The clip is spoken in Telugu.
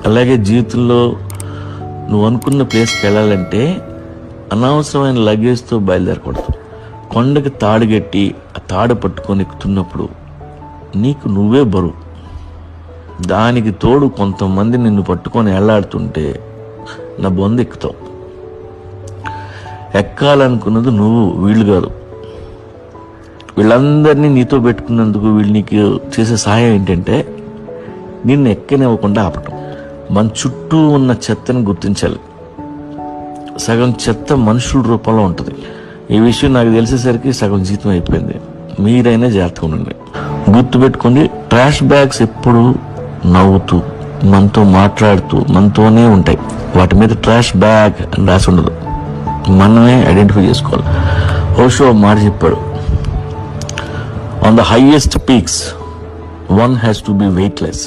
అలాగే జీవితంలో నువ్వు అనుకున్న ప్లేస్కి వెళ్ళాలంటే అనవసరమైన లగేజ్తో బయలుదేరకూడదు. కొండకి తాడుగట్టి ఆ తాడు పట్టుకొని ఎక్కుతున్నప్పుడు నీకు నువ్వే బరువు. దానికి తోడు కొంతమంది నిన్ను పట్టుకొని ఎళ్లాడుతుంటే నా బొంద ఎక్కుతావు. ఎక్కాలనుకున్నది నువ్వు, వీళ్ళు కాదు. వీళ్ళందరినీ నీతో పెట్టుకున్నందుకు వీళ్ళు నీకు చేసే సహాయం ఏంటంటే నిన్ను ఎక్కనివ్వకుండా ఆపటం. మన చుట్టూ ఉన్న చెత్తని గుర్తించాలి. సగం చెత్త మనుషుల రూపంలో ఉంటుంది. ఈ విషయం నాకు తెలిసేసరికి సగం జీతం అయిపోయింది. మీరైనా జాగ్రత్తగా ఉండండి. గుర్తుపెట్టుకోండి, ట్రాష్ బ్యాగ్స్ ఎప్పుడు నవ్వుతూ మనతో మాట్లాడుతూ మనతోనే ఉంటాయి. వాటి మీద ట్రాష్ బ్యాగ్ అని రాసి ఉండదు. మనమే ఐడెంటిఫై చేసుకోవాలి. ఓషో మాట చెప్పాడు, on the highest peaks one has to be weightless.